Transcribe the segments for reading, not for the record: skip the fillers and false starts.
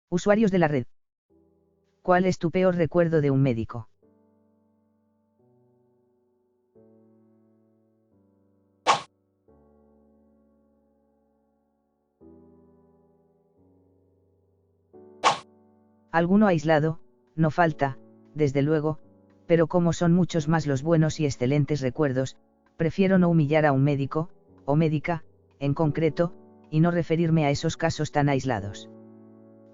Usuarios de la red. ¿Cuál es tu peor recuerdo de un médico? Alguno aislado, no falta, desde luego, pero como son muchos más los buenos y excelentes recuerdos, prefiero no humillar a un médico, o médica, en concreto, y no referirme a esos casos tan aislados.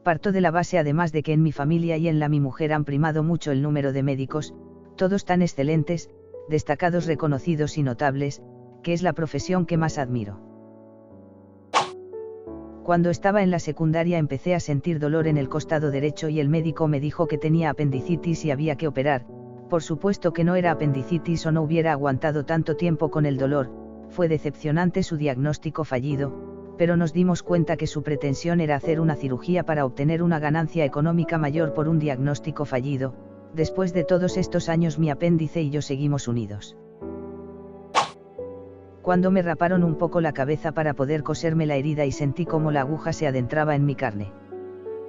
Parto de la base además de que en mi familia y en la mi mujer han primado mucho el número de médicos, todos tan excelentes, destacados, reconocidos y notables, que es la profesión que más admiro. Cuando estaba en la secundaria empecé a sentir dolor en el costado derecho y el médico me dijo que tenía apendicitis y había que operar. Por supuesto que no era apendicitis o no hubiera aguantado tanto tiempo con el dolor, fue decepcionante su diagnóstico fallido, pero nos dimos cuenta que su pretensión era hacer una cirugía para obtener una ganancia económica mayor por un diagnóstico fallido. Después de todos estos años mi apéndice y yo seguimos unidos. Cuando me raparon un poco la cabeza para poder coserme la herida y sentí cómo la aguja se adentraba en mi carne.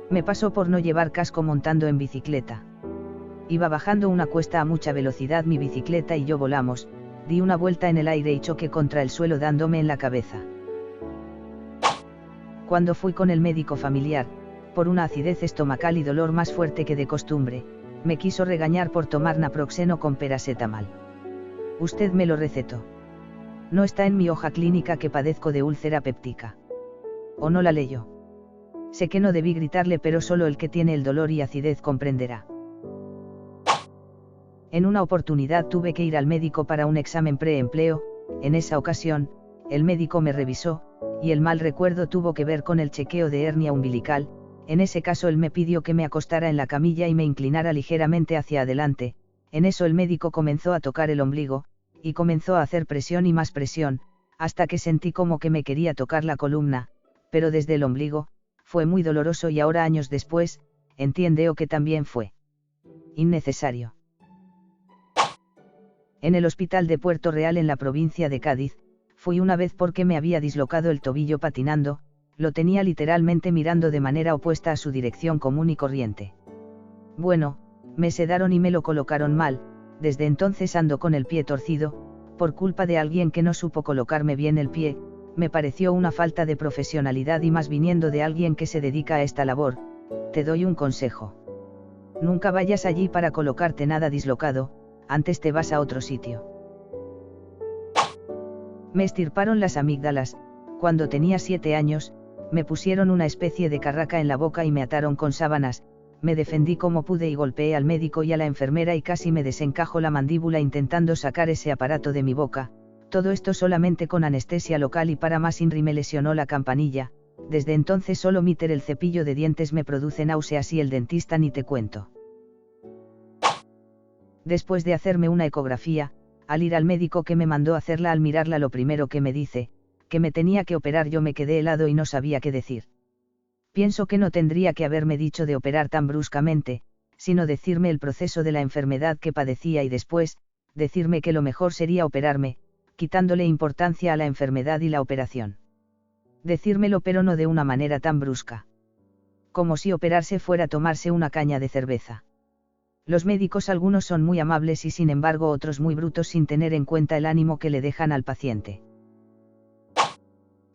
Me pasó por no llevar casco montando en bicicleta. Iba bajando una cuesta a mucha velocidad mi bicicleta y yo volamos, di una vuelta en el aire y choqué contra el suelo dándome en la cabeza. Cuando fui con el médico familiar, por una acidez estomacal y dolor más fuerte que de costumbre, me quiso regañar por tomar naproxeno con paracetamol. Usted me lo recetó. No está en mi hoja clínica que padezco de úlcera péptica. ¿O no la leyó? Sé que no debí gritarle, pero solo el que tiene el dolor y acidez comprenderá. En una oportunidad tuve que ir al médico para un examen preempleo. En esa ocasión, el médico me revisó, y el mal recuerdo tuvo que ver con el chequeo de hernia umbilical. En ese caso él me pidió que me acostara en la camilla y me inclinara ligeramente hacia adelante. En eso el médico comenzó a tocar el ombligo, y comenzó a hacer presión y más presión, hasta que sentí como que me quería tocar la columna, pero desde el ombligo. Fue muy doloroso y ahora, años después, entiendo que también fue innecesario. En el hospital de Puerto Real en la provincia de Cádiz, fui una vez porque me había dislocado el tobillo patinando, lo tenía literalmente mirando de manera opuesta a su dirección común y corriente. Bueno, me sedaron y me lo colocaron mal. Desde entonces ando con el pie torcido, por culpa de alguien que no supo colocarme bien el pie. Me pareció una falta de profesionalidad y más viniendo de alguien que se dedica a esta labor. Te doy un consejo. Nunca vayas allí para colocarte nada dislocado, antes te vas a otro sitio. Me extirparon las amígdalas. Cuando tenía 7 años, me pusieron una especie de carraca en la boca y me ataron con sábanas. Me defendí como pude y golpeé al médico y a la enfermera y casi me desencajo la mandíbula intentando sacar ese aparato de mi boca. Todo esto solamente con anestesia local y para más INRI me lesionó la campanilla. Desde entonces solo meter el cepillo de dientes me produce náuseas y el dentista ni te cuento. Después de hacerme una ecografía, al ir al médico que me mandó hacerla, al mirarla lo primero que me dice, que me tenía que operar, yo me quedé helado y no sabía qué decir. Pienso que no tendría que haberme dicho de operar tan bruscamente, sino decirme el proceso de la enfermedad que padecía y después, decirme que lo mejor sería operarme, quitándole importancia a la enfermedad y la operación. Decírmelo, pero no de una manera tan brusca. Como si operarse fuera tomarse una caña de cerveza. Los médicos, algunos son muy amables y sin embargo otros muy brutos sin tener en cuenta el ánimo que le dejan al paciente.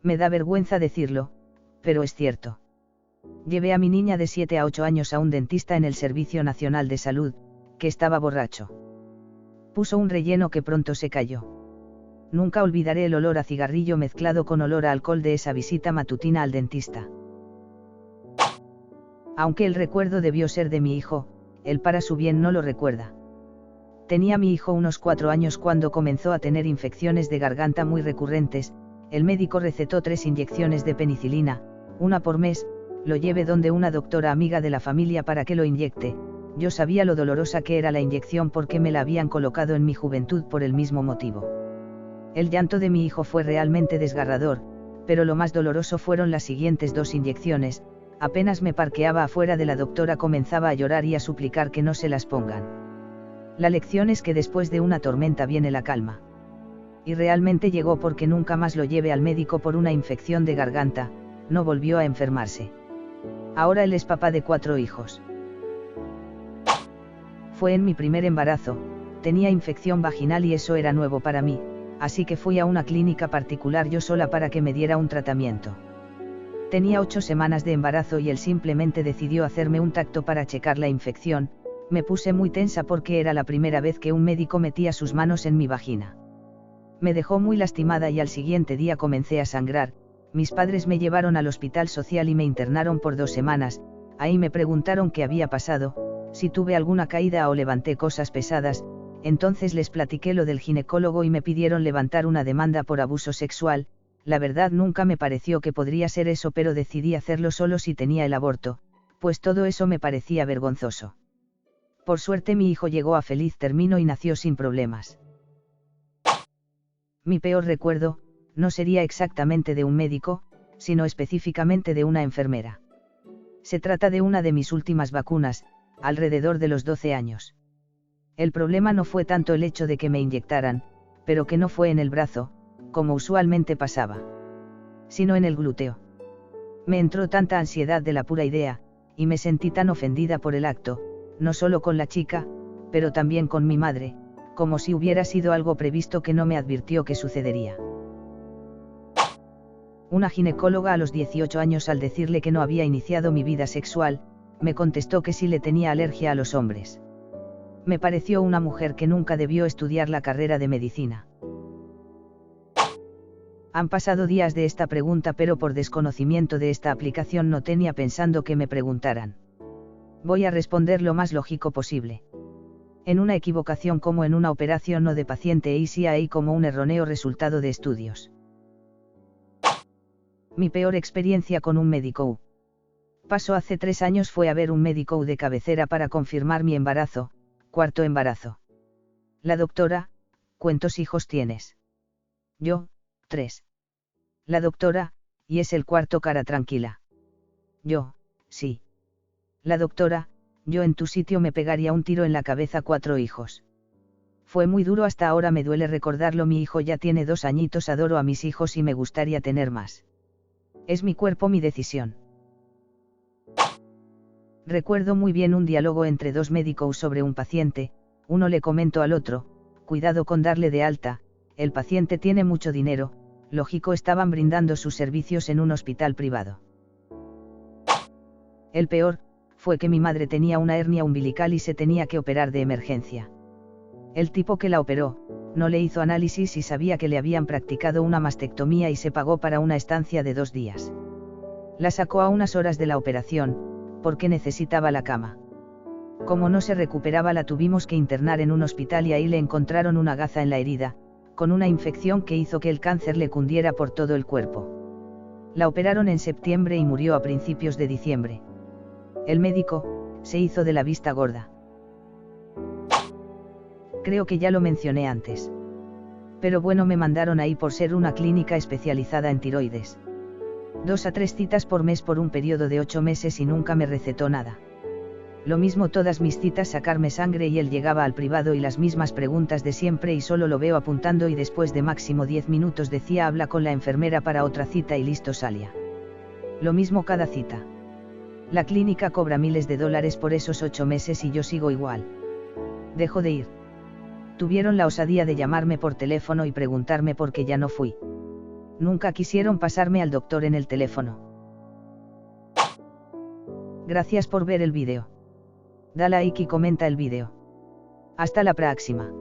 Me da vergüenza decirlo, pero es cierto. Llevé a mi niña de 7 a 8 años a un dentista en el Servicio Nacional de Salud, que estaba borracho. Puso un relleno que pronto se cayó. Nunca olvidaré el olor a cigarrillo mezclado con olor a alcohol de esa visita matutina al dentista. Aunque el recuerdo debió ser de mi hijo, él para su bien no lo recuerda. Tenía mi hijo unos 4 años cuando comenzó a tener infecciones de garganta muy recurrentes. El médico recetó 3 inyecciones de penicilina, una por mes. Lo llevé donde una doctora amiga de la familia para que lo inyecte. Yo sabía lo dolorosa que era la inyección porque me la habían colocado en mi juventud por el mismo motivo. El llanto de mi hijo fue realmente desgarrador, pero lo más doloroso fueron las siguientes 2 inyecciones. Apenas me parqueaba afuera de la doctora comenzaba a llorar y a suplicar que no se las pongan. La lección es que después de una tormenta viene la calma. Y realmente llegó porque nunca más lo llevé al médico por una infección de garganta, no volvió a enfermarse. Ahora él es papá de 4 hijos. Fue en mi primer embarazo, tenía infección vaginal y eso era nuevo para mí, así que fui a una clínica particular yo sola para que me diera un tratamiento. Tenía 8 semanas de embarazo y él simplemente decidió hacerme un tacto para checar la infección. Me puse muy tensa porque era la primera vez que un médico metía sus manos en mi vagina. Me dejó muy lastimada y al siguiente día comencé a sangrar. Mis padres me llevaron al hospital social y me internaron por 2 semanas, ahí me preguntaron qué había pasado, si tuve alguna caída o levanté cosas pesadas, entonces les platiqué lo del ginecólogo y me pidieron levantar una demanda por abuso sexual. La verdad nunca me pareció que podría ser eso, pero decidí hacerlo solo si tenía el aborto, pues todo eso me parecía vergonzoso. Por suerte mi hijo llegó a feliz término y nació sin problemas. Mi peor recuerdo, no sería exactamente de un médico, sino específicamente de una enfermera. Se trata de una de mis últimas vacunas, alrededor de los 12 años. El problema no fue tanto el hecho de que me inyectaran, pero que no fue en el brazo, como usualmente pasaba, sino en el glúteo. Me entró tanta ansiedad de la pura idea, y me sentí tan ofendida por el acto, no solo con la chica, pero también con mi madre, como si hubiera sido algo previsto que no me advirtió que sucedería. Una ginecóloga a los 18 años, al decirle que no había iniciado mi vida sexual, me contestó que sí le tenía alergia a los hombres. Me pareció una mujer que nunca debió estudiar la carrera de medicina. Han pasado días de esta pregunta, pero por desconocimiento de esta aplicación no tenía pensando que me preguntaran. Voy a responder lo más lógico posible. En una equivocación como en una operación no de paciente y sí hay como un erróneo resultado de estudios. Mi peor experiencia con un médico. Pasó hace 3 años, fue a ver un médico de cabecera para confirmar mi embarazo, 4.º embarazo. La doctora: ¿cuántos hijos tienes? Yo: 3. La doctora: ¿y es el 4.º, cara tranquila? Yo: sí. La doctora: yo en tu sitio me pegaría un tiro en la cabeza. 4 hijos. Fue muy duro, hasta ahora me duele recordarlo. Mi hijo ya tiene 2 añitos, adoro a mis hijos y me gustaría tener más. Es mi cuerpo, mi decisión. Recuerdo muy bien un diálogo entre 2 médicos sobre un paciente. Uno le comentó al otro: cuidado con darle de alta, el paciente tiene mucho dinero. Lógico, estaban brindando sus servicios en un hospital privado. El peor fue que mi madre tenía una hernia umbilical y se tenía que operar de emergencia. El tipo que la operó no le hizo análisis y sabía que le habían practicado una mastectomía y se pagó para una estancia de 2 días. La sacó a unas horas de la operación, porque necesitaba la cama. Como no se recuperaba, la tuvimos que internar en un hospital y ahí le encontraron una gaza en la herida, con una infección que hizo que el cáncer le cundiera por todo el cuerpo. La operaron en septiembre y murió a principios de diciembre. El médico se hizo de la vista gorda. Creo que ya lo mencioné antes. Pero bueno, me mandaron ahí por ser una clínica especializada en tiroides. 2 a 3 citas por mes por un periodo de 8 meses y nunca me recetó nada. Lo mismo todas mis citas, sacarme sangre, y él llegaba al privado y las mismas preguntas de siempre, y solo lo veo apuntando y después de máximo 10 minutos decía: habla con la enfermera para otra cita, y listo, salía. Lo mismo cada cita. La clínica cobra miles de dólares por esos 8 meses y yo sigo igual. Dejo de ir. Tuvieron la osadía de llamarme por teléfono y preguntarme por qué ya no fui. Nunca quisieron pasarme al doctor en el teléfono. Gracias por ver el vídeo. Da like y comenta el vídeo. Hasta la próxima.